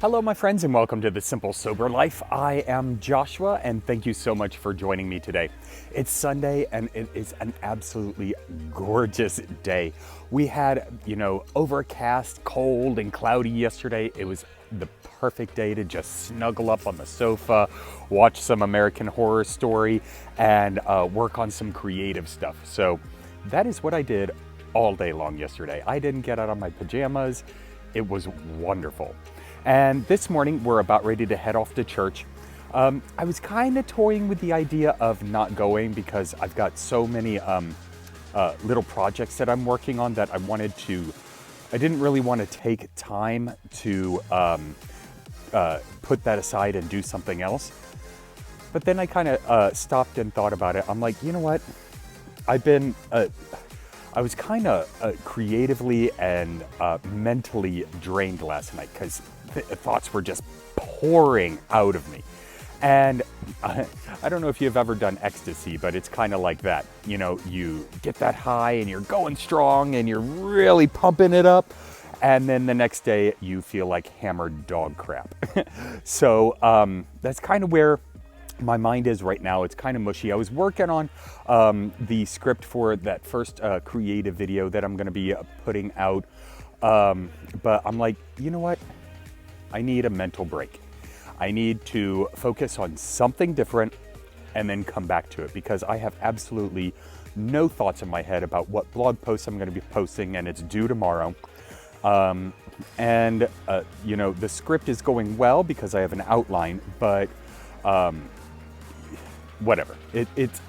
Hello, my friends, and welcome to The Simple Sober Life. I am Joshua, and thank you so much for joining me today. It's Sunday, and it is an absolutely gorgeous day. We had, overcast, cold, and cloudy yesterday. It was the perfect day to just snuggle up on the sofa, watch some American Horror Story, and work on some creative stuff. So that is what I did all day long yesterday. I didn't get out of my pajamas. It was wonderful. And this morning, we're about ready to head off to church. I was kind of toying with the idea of not going because I've got so many little projects that I'm working on that I didn't really want to take time to put that aside and do something else. But then I kind of stopped and thought about it. I'm like, you know what? I was kind of creatively and mentally drained last night because thoughts were just pouring out of me. And I don't know if you've ever done ecstasy, but it's kind of like that. You know, you get that high and you're going strong and you're really pumping it up. And then the next day you feel like hammered dog crap. So that's kind of where my mind is right now. It's kind of mushy. I was working on the script for that first creative video that I'm going to be putting out. But I'm like, you know what? I need a mental break. I need to focus on something different and then come back to it because I have absolutely no thoughts in my head about what blog posts I'm going to be posting, and it's due tomorrow. The script is going well because I have an outline, but whatever. It's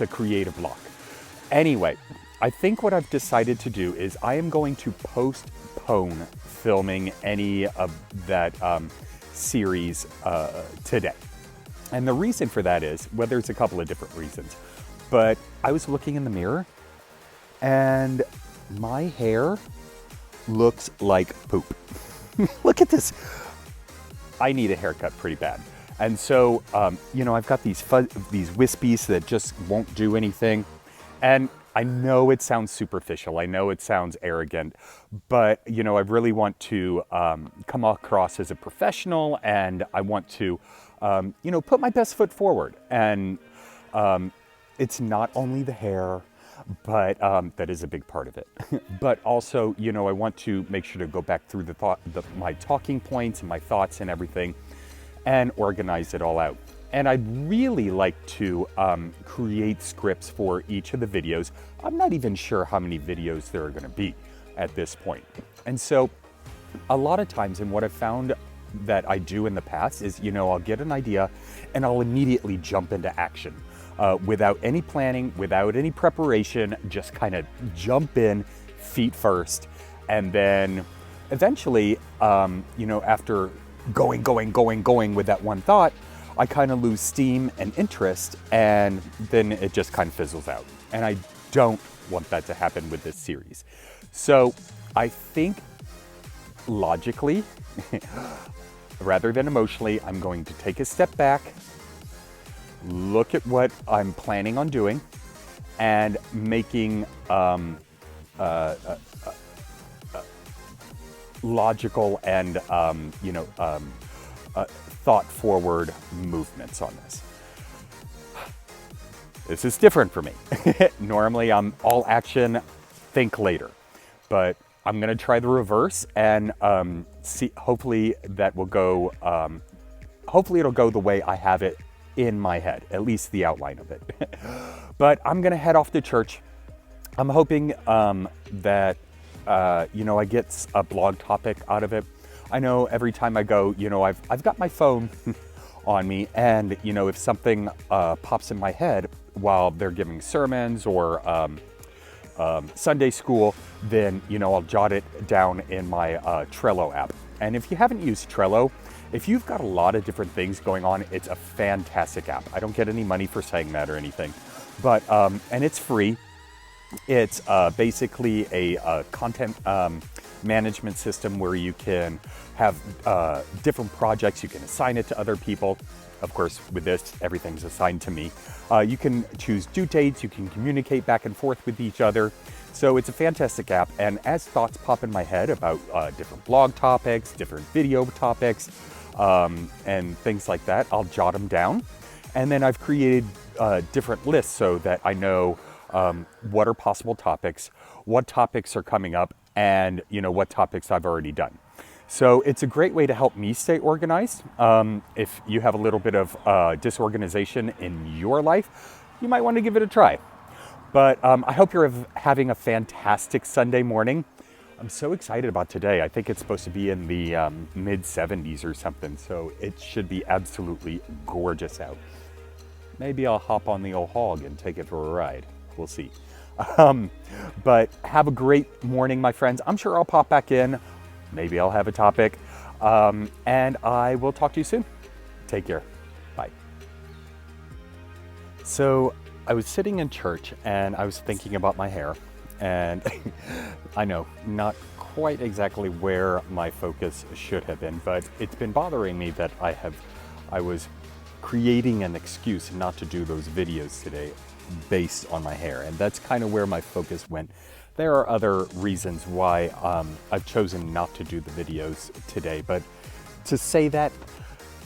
a creative block. Anyway, I think what I've decided to do is I am going to postpone filming any of that series today. And the reason for that is, well, there's a couple of different reasons, but I was looking in the mirror and my hair looks like poop. Look at this. I need a haircut pretty bad. And so, I've got these wispies that just won't do anything. And I know it sounds superficial. I know it sounds arrogant, but, I really want to come across as a professional, and I want to, put my best foot forward. And it's not only the hair, but that is a big part of it. But also, I want to make sure to go back through my talking points and my thoughts and everything and organize it all out. And I'd really like to create scripts for each of the videos. I'm not even sure how many videos there are going to be at this point. And so a lot of times, and what I've found that I do in the past is, I'll get an idea and I'll immediately jump into action. Without any planning, without any preparation, just kind of jump in feet first. And then eventually, after going with that one thought, I kind of lose steam and interest, and then it just kind of fizzles out. And I don't want that to happen with this series. So I think logically, rather than emotionally, I'm going to take a step back, look at what I'm planning on doing, and making logical and thought-forward movements on this. This is different for me. Normally, I'm all action, think later, but I'm going to try the reverse and see. Hopefully, that will go. Hopefully, it'll go the way I have it in my head, at least the outline of it. But I'm going to head off to church. I'm hoping that I get a blog topic out of it. I know every time I go, I've got my phone on me, and if something pops in my head while they're giving sermons or Sunday school, then I'll jot it down in my Trello app. And if you haven't used Trello, if you've got a lot of different things going on, it's a fantastic app. I don't get any money for saying that or anything, but and it's free. It's basically a content management system where you can have different projects. You can assign it to other people. Of course, with this, everything's assigned to me. You can choose due dates. You can communicate back and forth with each other. So it's a fantastic app, and as thoughts pop in my head about different blog topics, different video topics, and things like that, I'll jot them down. And then I've created different lists so that I know what are possible topics, what topics are coming up, and what topics I've already done. So it's a great way to help me stay organized. If you have a little bit of disorganization in your life, you might want to give it a try. But I hope you're having a fantastic Sunday morning. I'm so excited about today. I think it's supposed to be in the mid 70s or something, so it should be absolutely gorgeous out. Maybe I'll hop on the old hog and take it for a ride. We'll see. But have a great morning, my friends. I'm sure I'll pop back in. Maybe I'll have a topic. And I will talk to you soon. Take care. Bye. So I was sitting in church and I was thinking about my hair. And I know, not quite exactly where my focus should have been, but it's been bothering me that I was creating an excuse not to do those videos today based on my hair. And that's kind of where my focus went. There are other reasons why I've chosen not to do the videos today, but to say that,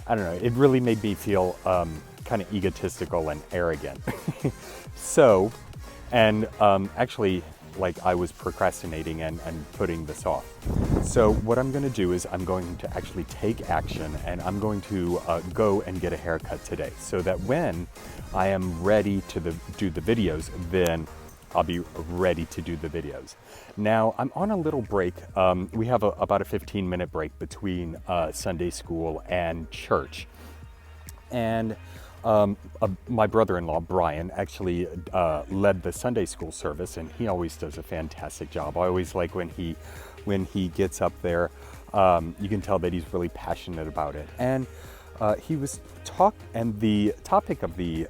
I don't know, it really made me feel kind of egotistical and arrogant. So, and actually, like I was procrastinating and putting this off. So what I'm going to do is I'm going to actually take action, and I'm going to go and get a haircut today, so that when I am ready to do the videos, then I'll be ready to do the videos. Now I'm on a little break. We have about a 15-minute break between Sunday school and church. And my brother-in-law, Brian, actually led the Sunday school service, and he always does a fantastic job. I always like when he gets up there, you can tell that he's really passionate about it. And he was and the topic of the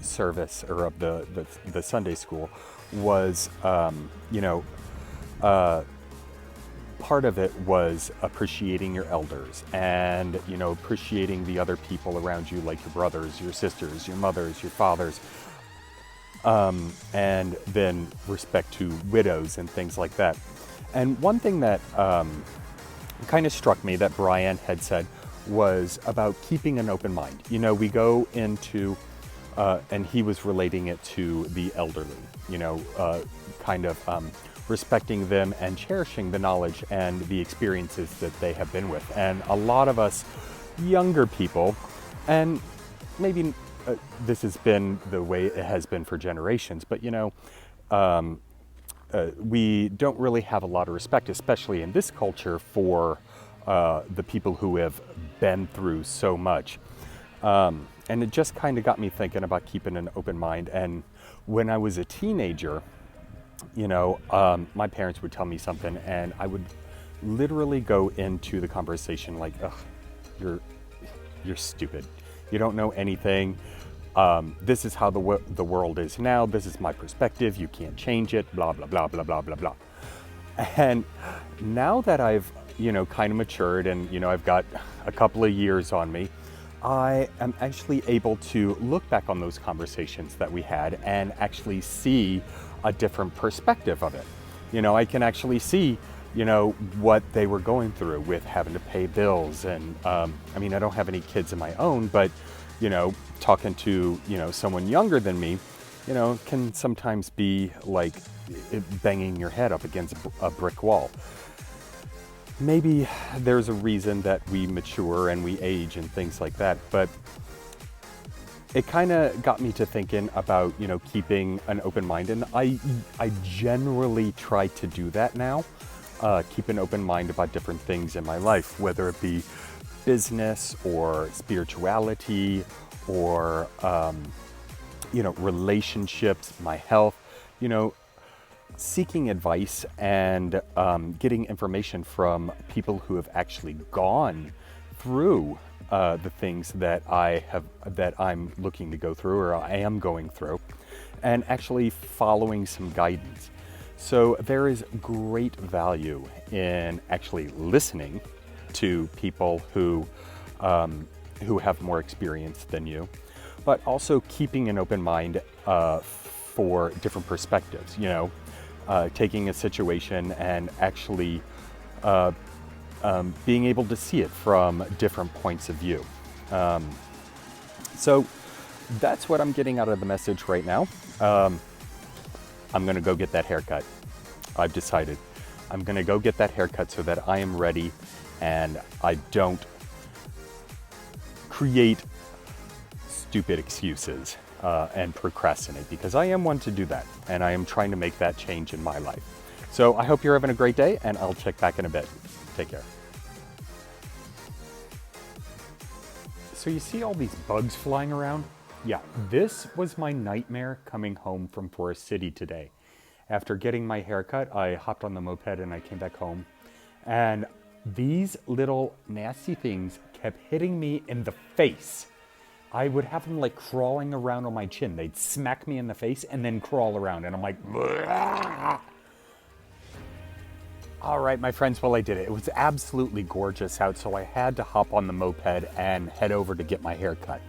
service, or of the Sunday school, was part of it was appreciating your elders, and appreciating the other people around you, like your brothers, your sisters, your mothers, your fathers, and then respect to widows and things like that. And one thing that kind of struck me that Brian had said was about keeping an open mind. We go into and he was relating it to the elderly, kind of respecting them and cherishing the knowledge and the experiences that they have been with. And a lot of us younger people, and maybe this has been the way it has been for generations, but we don't really have a lot of respect, especially in this culture, for the people who have been through so much. And it just kind of got me thinking about keeping an open mind. And when I was a teenager, my parents would tell me something, and I would literally go into the conversation like, "Ugh, you're stupid. You don't know anything. This is how the world is now. This is my perspective. You can't change it. Blah blah blah blah blah blah blah." And now that I've kind of matured, and I've got a couple of years on me, I am actually able to look back on those conversations that we had and actually see a different perspective of it. I can actually see, what they were going through with having to pay bills. And I don't have any kids of my own, but, talking to, someone younger than me, can sometimes be like banging your head up against a brick wall. Maybe there's a reason that we mature and we age and things like that, but it kind of got me to thinking about, keeping an open mind. And I generally try to do that now, keep an open mind about different things in my life, whether it be business or spirituality or, relationships, my health, seeking advice and getting information from people who have actually gone through the things that I'm looking to go through, or I am going through, and actually following some guidance. So there is great value in actually listening to people who have more experience than you, but also keeping an open mind for different perspectives, you know, taking a situation and actually being able to see it from different points of view. So that's what I'm getting out of the message right now. I'm gonna go get that haircut. I've decided. I'm gonna go get that haircut so that I am ready and I don't create stupid excuses and procrastinate, because I am one to do that, and I am trying to make that change in my life. So I hope you're having a great day, and I'll check back in a bit. Take care. So you see all these bugs flying around? Yeah, this was my nightmare coming home from Forest City today. After getting my haircut, I hopped on the moped and I came back home, and these little nasty things kept hitting me in the face. I would have them like crawling around on my chin. They'd smack me in the face and then crawl around, and I'm like, bleh. All right, my friends, well, I did it. It was absolutely gorgeous out, so I had to hop on the moped and head over to get my haircut.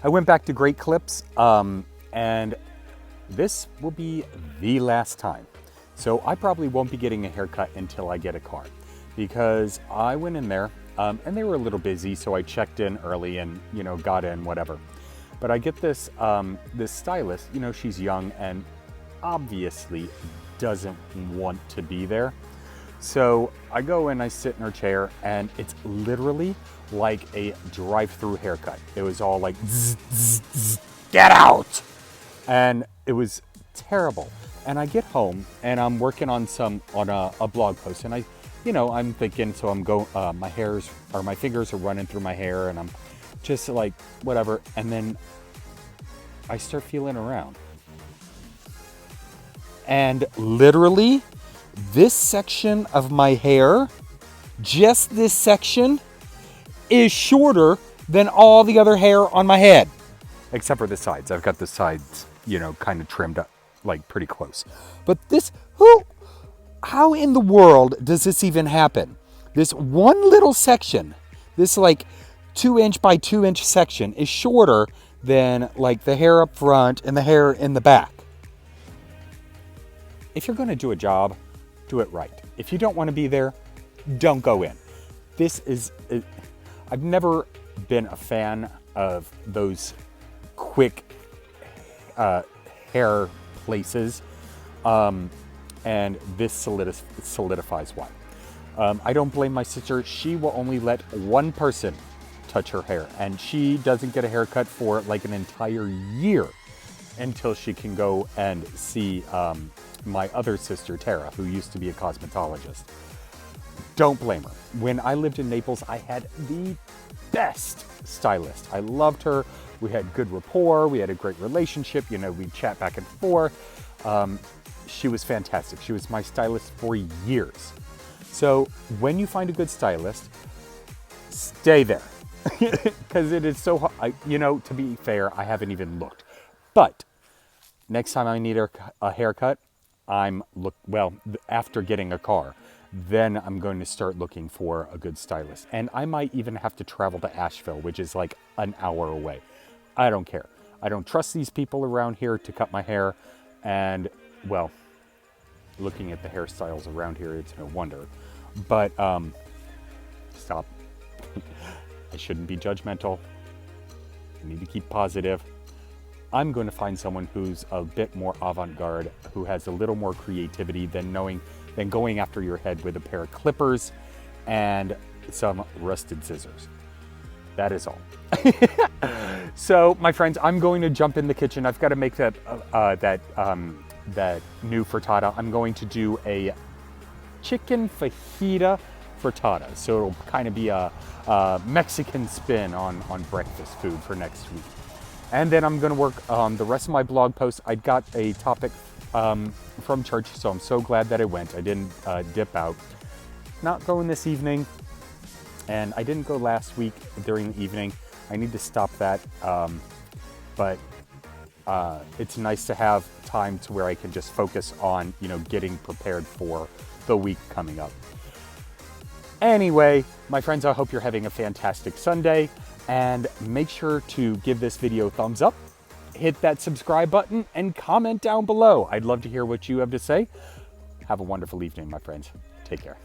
I went back to Great Clips, and this will be the last time. So I probably won't be getting a haircut until I get a car, because I went in there and they were a little busy, so I checked in early and, you know, got in, whatever. But I get this, this stylist, you know, she's young and obviously doesn't want to be there. So I go in, I sit in her chair, and it's literally like a drive-through haircut. It was all like, zzz, zzz, zzz, get out! And it was terrible. And I get home and I'm working on a blog post, and I'm thinking, so I'm my fingers are running through my hair, and I'm just like, whatever. And then I start feeling around. And literally, this section of my hair, just this section, is shorter than all the other hair on my head. Except for the sides. I've got the sides, you know, kind of trimmed up, like pretty close. But this, how in the world does this even happen? This one little section, this like 2-inch by 2-inch section, is shorter than like the hair up front and the hair in the back. If you're going to do a job, do it right. If you don't want to be there, don't go in. I've never been a fan of those quick hair places, and this solidifies why. I don't blame my sister. She will only let one person touch her hair, and she doesn't get a haircut for like an entire year until she can go and see my other sister, Tara, who used to be a cosmetologist. Don't blame her. When I lived in Naples, I had the best stylist. I loved her. We had good rapport. We had a great relationship. You know, we'd chat back and forth. She was fantastic. She was my stylist for years. So when you find a good stylist, stay there. Because it is so hard. To be fair, I haven't even looked. But next time I need a haircut, after getting a car, then I'm going to start looking for a good stylist. And I might even have to travel to Asheville, which is like an hour away. I don't care. I don't trust these people around here to cut my hair. And, well, looking at the hairstyles around here, it's no wonder. But, stop. I shouldn't be judgmental. I need to keep positive. I'm going to find someone who's a bit more avant-garde, who has a little more creativity than going after your head with a pair of clippers and some rusted scissors. That is all. So, my friends, I'm going to jump in the kitchen. I've got to make that new frittata. I'm going to do a chicken fajita frittata. So it'll kind of be a Mexican spin on breakfast food for next week. And then I'm going to work on the rest of my blog posts. I got a topic from church, so I'm so glad that I went. I didn't dip out. Not going this evening, and I didn't go last week during the evening. I need to stop that, but it's nice to have time to where I can just focus on, getting prepared for the week coming up. Anyway, my friends, I hope you're having a fantastic Sunday, and make sure to give this video a thumbs up, hit that subscribe button and comment down below. I'd love to hear what you have to say. Have a wonderful evening, my friends. Take care.